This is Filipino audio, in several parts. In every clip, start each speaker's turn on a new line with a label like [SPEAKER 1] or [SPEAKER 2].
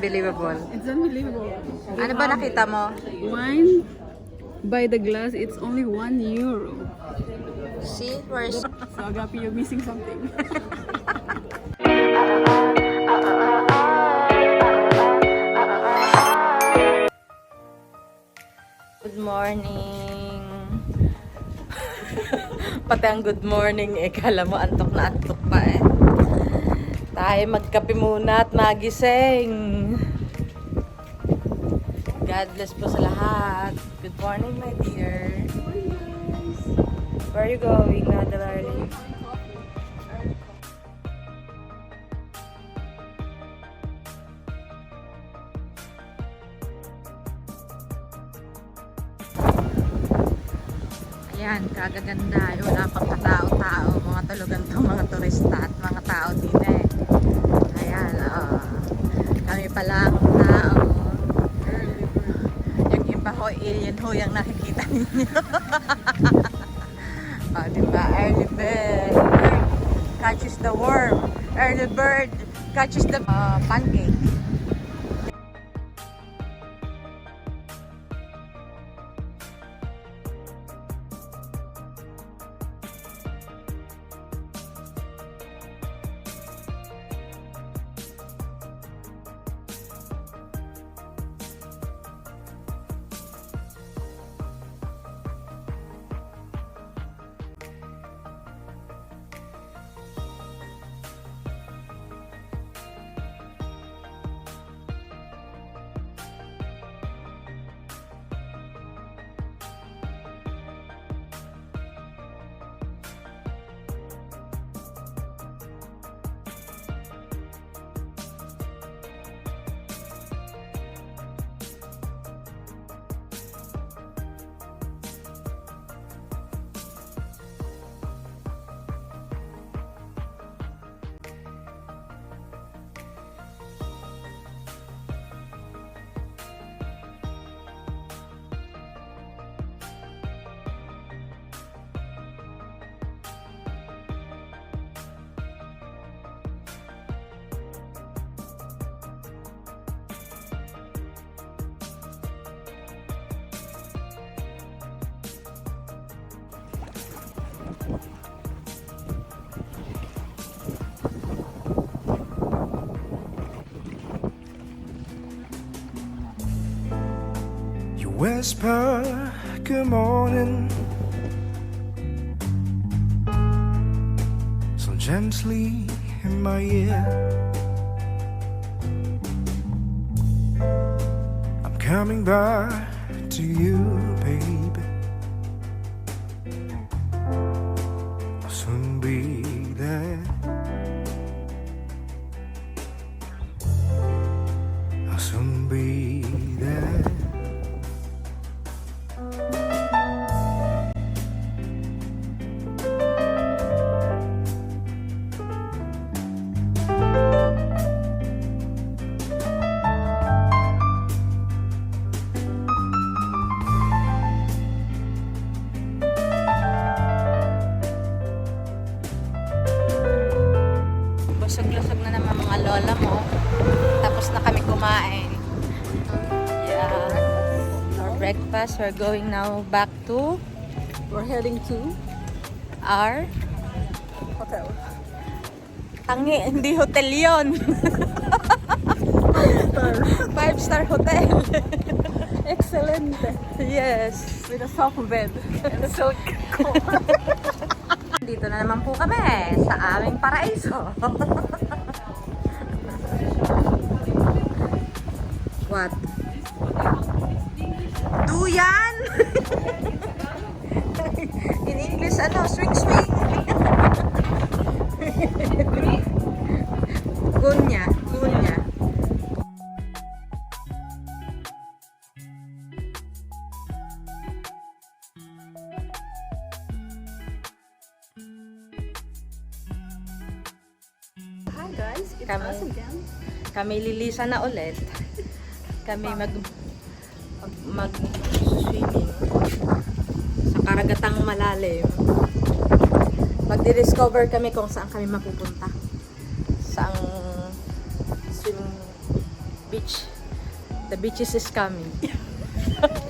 [SPEAKER 1] unbelievable.
[SPEAKER 2] It's unbelievable.
[SPEAKER 1] Ano ba nakita mo?
[SPEAKER 2] Wine by the glass, it's only €1.
[SPEAKER 1] See? Where's...
[SPEAKER 2] So Agapi, you're missing something.
[SPEAKER 1] Good morning. Pati ang good morning eh. Kala mo antok na antok pa eh. Tayo magkape muna at magising. God bless po sa lahat. Good morning, my dear. Where are you going, darling? Ayan, kagaganda. Wala pang katao-tao. Mga tulugan to, mga turista at mga tao din eh. Ayan, kami pala ang tao. Yung iba ho, alien ho yung nakikita ninyo. Diba? Early bird catches the worm. Early bird catches the pancake.
[SPEAKER 3] Whisper, good morning, so gently in my ear. I'm coming back to you, baby. I'll soon be there. I'll soon be there.
[SPEAKER 1] Busog-lusog na naman mga lola mo. Tapos na kami kumain. Yeah. For breakfast, we're going now back to...
[SPEAKER 2] We're heading to
[SPEAKER 1] our...
[SPEAKER 2] hotel.
[SPEAKER 1] Tangi, hindi hotel yun. 5-star hotel.
[SPEAKER 2] Excelente.
[SPEAKER 1] Yes.
[SPEAKER 2] With a soft bed. And so cool.
[SPEAKER 1] Dito na naman po kami sa aming paraiso. What? Duyan! In English, ano? Swing, swing. Gunya, gunya.
[SPEAKER 2] Hi guys, it's
[SPEAKER 1] Kami-
[SPEAKER 2] us again.
[SPEAKER 1] Kami lilisa na ulit. Kami mag-swimming sa karagatang malalim. Magdi-discover kami kung saan kami mapupunta. Saang swimming beach. The beaches is coming.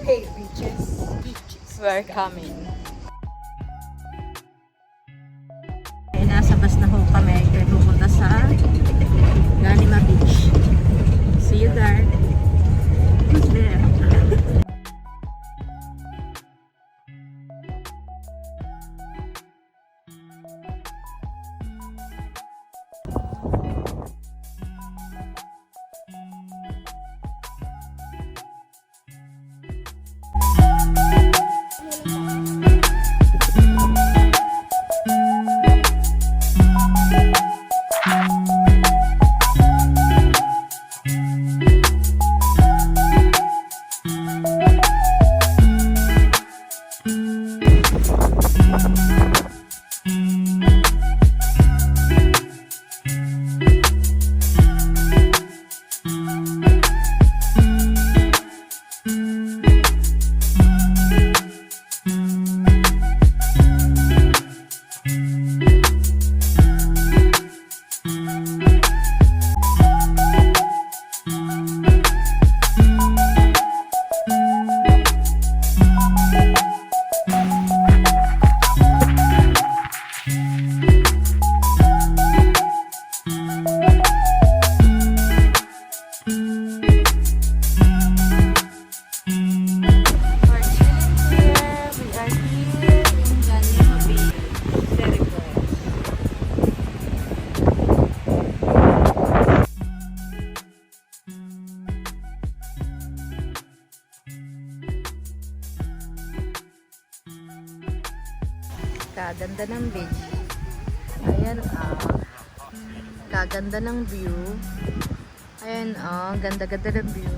[SPEAKER 2] Hey, beaches.
[SPEAKER 1] We're coming. Ay, nasa bus na ho kami. Kaya pupunta sa Ganema Beach. See you there. Who's there? Kaganda ng beach. Ayan, kaganda ng view. Ayan, ganda-ganda ng view.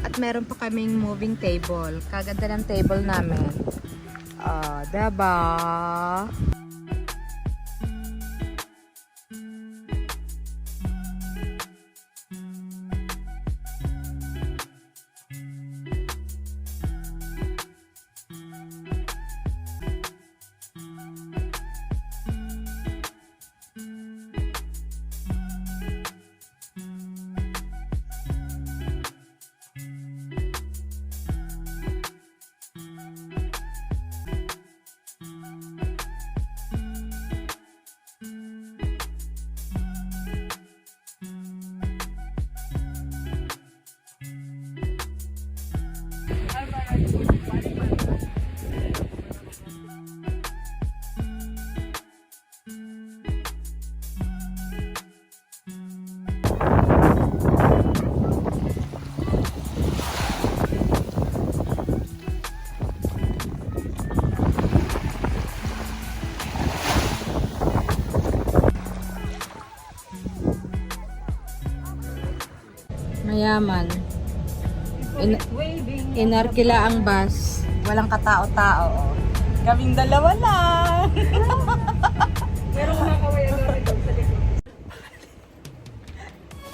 [SPEAKER 1] At meron pa kaming moving table. Kaganda ng table namin. Diba? Mayaman. Inarkila ang bus. Walang katao-tao. Kaming dalawa lang.
[SPEAKER 2] Pero kumakaway ang sa likod.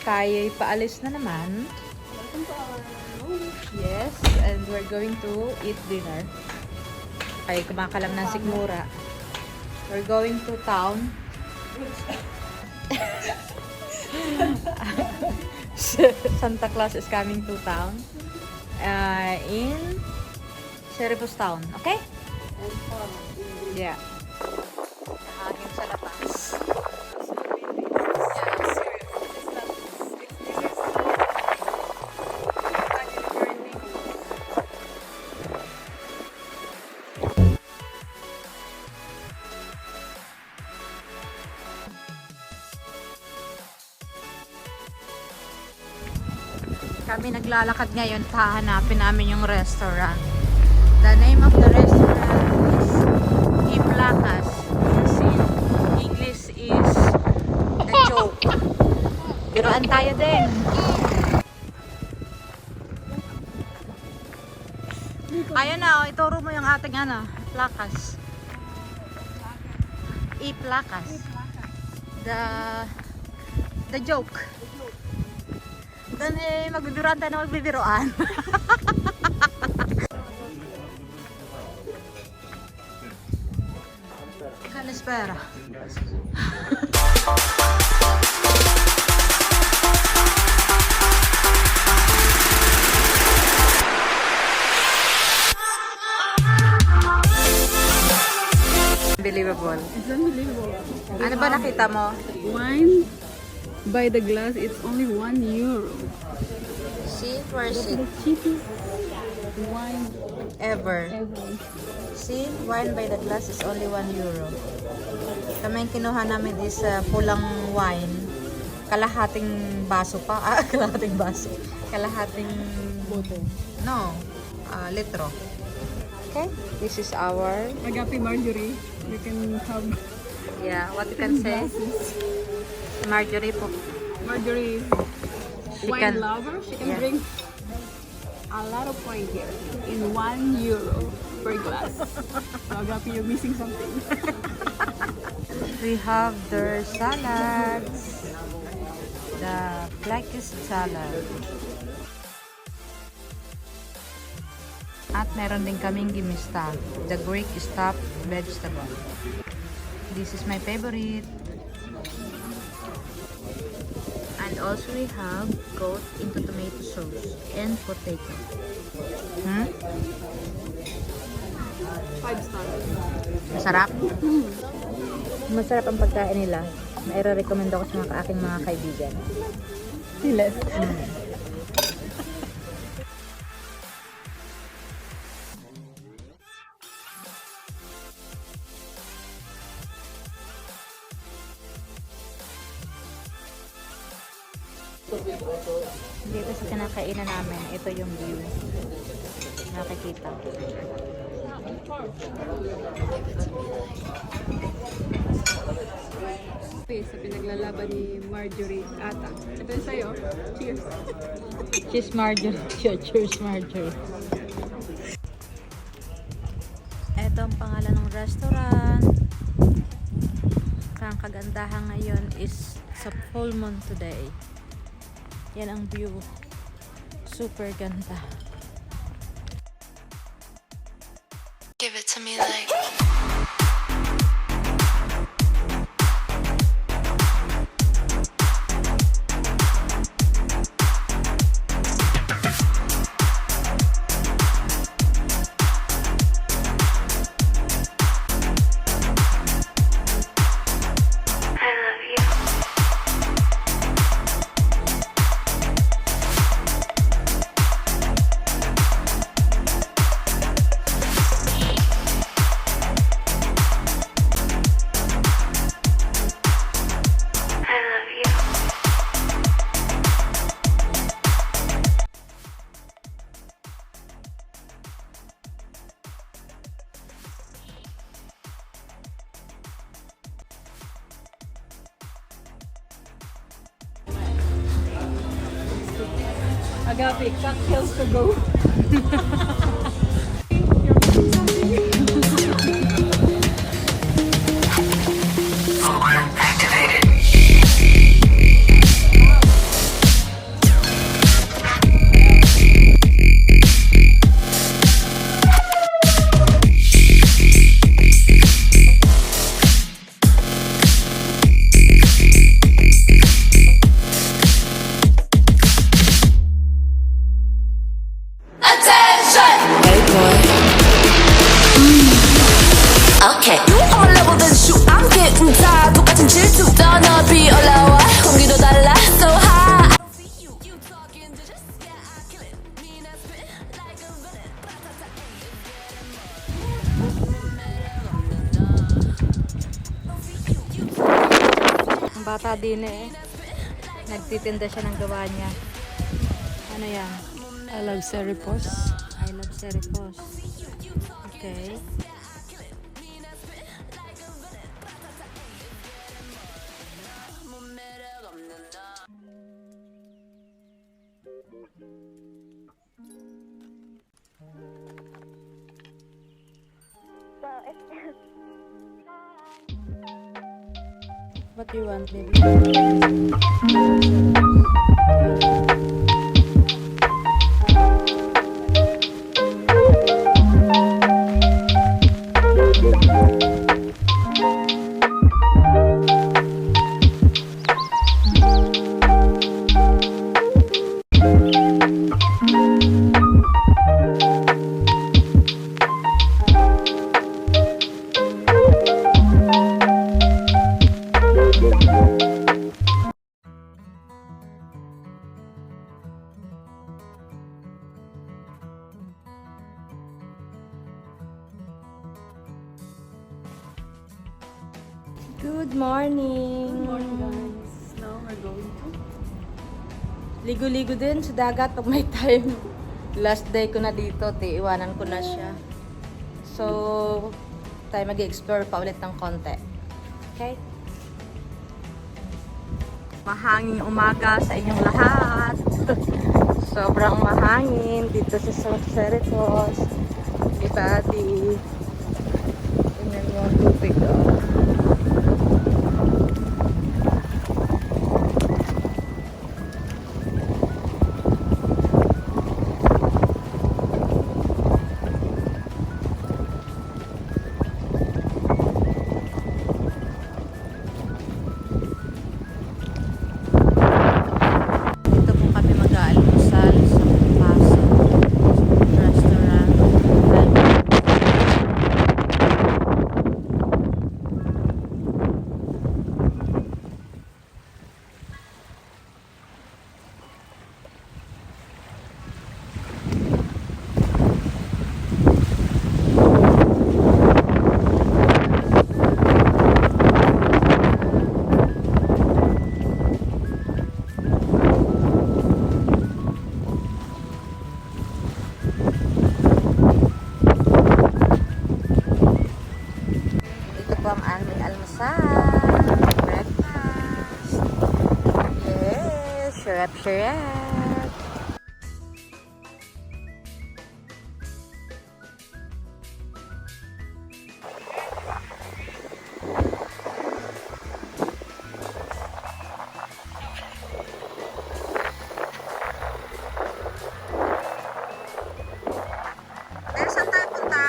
[SPEAKER 1] Kaya'y paalis na naman. Yes, and we're going to eat dinner. Ay, kumakalam ng sikmura. We're going to town. Santa Claus is coming to town. In Serifos town. Okay? Yeah. Hangin sa labas. Kami naglalakad ngayon, hahanapin namin yung restaurant. The name of the restaurant is Iplacas. In English is The Joke. Biruan tayo din. Ayun na, ituro mo yung ating Placas. Iplacas. The Joke. Doon magbibiruan tayo na magbibiruan. Espera. unbelievable.
[SPEAKER 2] It's unbelievable.
[SPEAKER 1] Ano ba nakita mo?
[SPEAKER 2] Wine by the glass, it's only €1.
[SPEAKER 1] See? Where is
[SPEAKER 2] That's
[SPEAKER 1] it?
[SPEAKER 2] the cheapest wine
[SPEAKER 1] Ever.
[SPEAKER 2] ever.
[SPEAKER 1] See? Wine by the glass is only €1. Kami kinuha namin is pulang wine. Kalahating baso pa. Kalahating baso. Kalahating...
[SPEAKER 2] Bottle.
[SPEAKER 1] No. Litro. Okay? This is our...
[SPEAKER 2] Agape Marjorie. You can have
[SPEAKER 1] Yeah, what you can say?
[SPEAKER 2] glasses.
[SPEAKER 1] Marjorie po.
[SPEAKER 2] Marjorie is
[SPEAKER 1] She
[SPEAKER 2] wine
[SPEAKER 1] can-
[SPEAKER 2] lover. She can
[SPEAKER 1] yeah.
[SPEAKER 2] drink a lot of wine here in €1 per glass. So Agape, you're missing something.
[SPEAKER 1] We have their salads. The blackest salad. At meron din kaming gimista. The Greek stuffed vegetable. This is my favorite. And also we have goat into tomato sauce and potato.
[SPEAKER 2] 5 stars.
[SPEAKER 1] Masarap? Masarap ang pagkain nila. Naire-recommend ako sa mga aking mga kaibigan.
[SPEAKER 2] Yes.
[SPEAKER 1] Dito sa kinakainan namin, ito yung view. Nakikita.
[SPEAKER 2] Sa pinaglalaban ni Marjorie ata. Ito yung sa'yo. Cheers.
[SPEAKER 1] Cheers, Marjorie. Cheers, Marjorie. Ito ang pangalan ng restaurant. Ang kagandahan ngayon is sa full moon today. Yan ang view. Super ganda.
[SPEAKER 4] Give it to me like I love you. I love you.
[SPEAKER 2] Agape, cocktails to go.
[SPEAKER 4] Attention! Hey boy. Okay. You on a level then shoot. I'm getting tired. 똑같은 질투. 더 높이 올라와. 공기도 달라. So high. You talking to just yeah, I kill it. Mean I spit like a villain.
[SPEAKER 1] Ang bata din nagtitinda siya ng gawa niya. Ano yan?
[SPEAKER 2] I love Serifos.
[SPEAKER 1] I love Serifos. Okay. What do you want, baby? Good morning!
[SPEAKER 2] Good morning, guys. Now we're going to...
[SPEAKER 1] Ligo-ligo din sa dagat pag may time. Last day ko na dito, iwanan ko na siya. So, tayo mag-explore pa ulit ng konti. Okay? Mahanging umaga sa inyong lahat. Sobrang mahangin dito sa Serifos. Ibati. Tingnan mo ang tubig. Dito po kami mag-aalmusal sa Pasig restaurant. Ito po ang aming almusal. Breakfast. Yes, syrup. Pero saan tayo punta?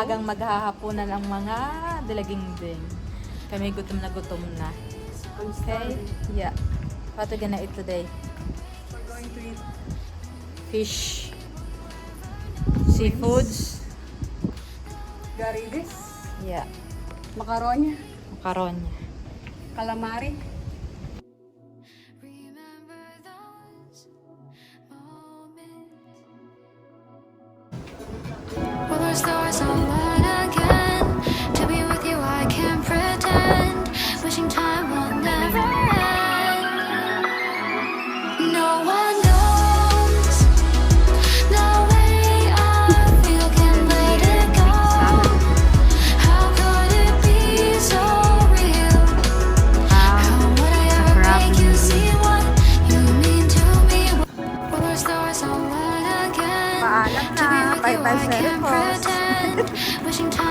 [SPEAKER 1] maagang maghahapunan ang mga dalaging din. Kami gutom na. Okay? Yeah. What we gonna eat today?
[SPEAKER 2] We're going to eat
[SPEAKER 1] Fish. Seafoods.
[SPEAKER 2] garides,
[SPEAKER 1] Yeah.
[SPEAKER 2] makaronya,
[SPEAKER 1] Macaron.
[SPEAKER 2] calamari.
[SPEAKER 4] Remember those moments. Will our stars align again? To be with you, I can't pretend. Wishing time will never end. No one knows the way I feel, can't let it go. How could it be so real? How would I ever make you see what you mean to me? Will our stars align again?
[SPEAKER 1] Paalam
[SPEAKER 4] To be
[SPEAKER 1] na.
[SPEAKER 4] with you,
[SPEAKER 1] Bye-bye,
[SPEAKER 4] I can't
[SPEAKER 1] Serifos.
[SPEAKER 4] pretend. Wishing time